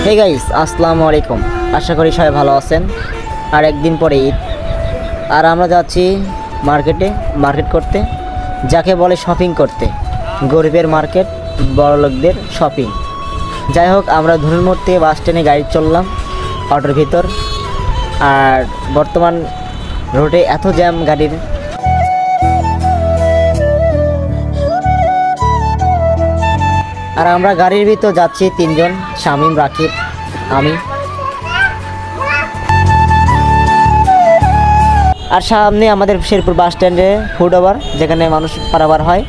Hey guys, আসসালামু আলাইকুম। আশা করি সবাই ভালো আছেন। আর একদিন পরে ঈদ, আর আমরা যাচ্ছি মার্কেট করতে, যাকে বলে শপিং করতে। গরিবের মার্কেট, বড়লোকদের শপিং। যাই হোক, আমরা ধনুরমোড় থেকে বাস স্ট্যান্ডে গাড়ি চললাম অটোর ভিতর। আর বর্তমান রোডে এত জ্যাম গাড়ির। আর আমরা গাড়ির ভিতর যাচ্ছি তিনজন, শামীম, রাকিব, আমি। আর সামনে আমাদের শেরপুর বাস স্ট্যান্ডে ফুটওভার, যেখানে মানুষ পারাপার হয়।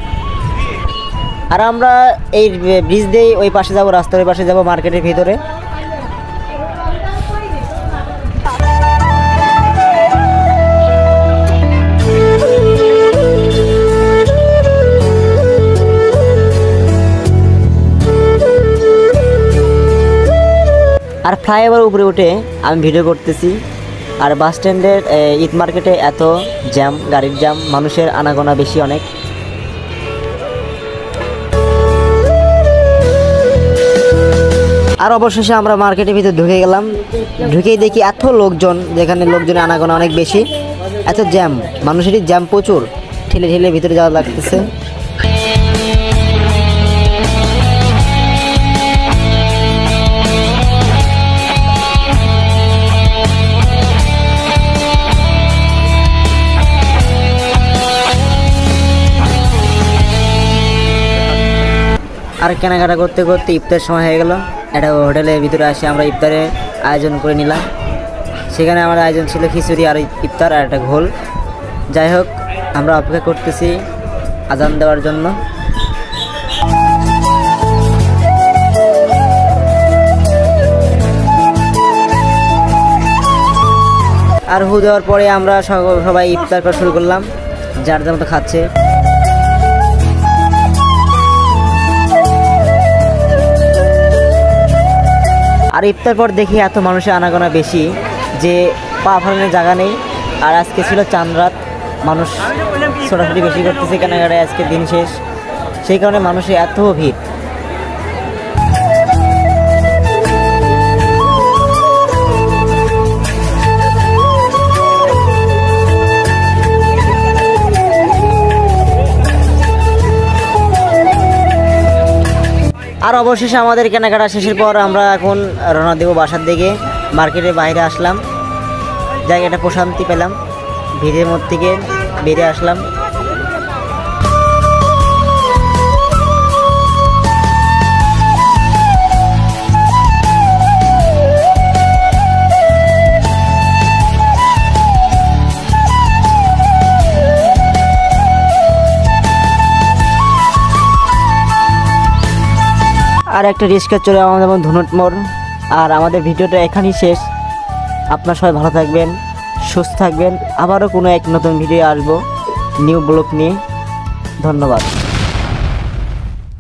আর আমরা এই ব্রিজ দিয়ে ওই পাশে যাব, রাস্তার ওই পাশে যাব মার্কেটের ভিতরে। আর ফ্লাইওভার উপরে উঠে আমি ভিডিও করতেছি। আর বাস স্ট্যান্ডের ঈদ মার্কেটে এত জ্যাম, গাড়ির জ্যাম, মানুষের আনাগোনা বেশি অনেক। আর অবশেষে আমরা মার্কেটের ভিতরে ঢুকে গেলাম। ঢুকেই দেখি এত লোকজন, যেখানে লোকজনের আনাগোনা অনেক বেশি, এত জ্যাম, মানুষেরই জ্যাম প্রচুর, ঠেলে ঠেলে ভিতরে যাওয়া লাগতেছে। আর কেনাকাটা করতে করতে ইফতার সময় হয়ে গেল। একটা হোটেলের ভিতরে আসে আমরা ইফতারের আয়োজন করে নিলাম। সেখানে আমার আয়োজন ছিল খিচুড়ি আর ইফতার আর একটা ঘোল। যাই হোক, আমরা অপেক্ষা করতেছি আজান দেওয়ার জন্য। আর হু দেওয়ার পরে আমরা সবাই ইফতার করা শুরু করলাম, যার যার মতো খাচ্ছে। আর ইফতার পর দেখি এত মানুষের আনাগোনা বেশি যে পা ফেলানোর জায়গা নেই। আর আজকে ছিল চাঁদ রাত, মানুষ ছোটাছুটি বেশি করতেছে কেনাকাটায়, আজকে দিন শেষ, সেই কারণে মানুষের এত ভিড়। আর অবশেষে আমাদের কেনাকাটা শেষের পর আমরা এখন রওনা দেবো বাসার দিকে। মার্কেটের বাইরে আসলাম, জায়গাটা প্রশান্তি পেলাম, ভিড়ের মধ্যে থেকে বেরিয়ে আসলাম। আর একটা রিক্সা চলে আমাদের ধনুরমোড়। আর আমাদের ভিডিওটা এখানেই শেষ। আপনারা সবাই ভালো থাকবেন, সুস্থ থাকবেন। আবারও কোনো এক নতুন ভিডিও আসবো নিউ ব্লগ নিয়ে। ধন্যবাদ।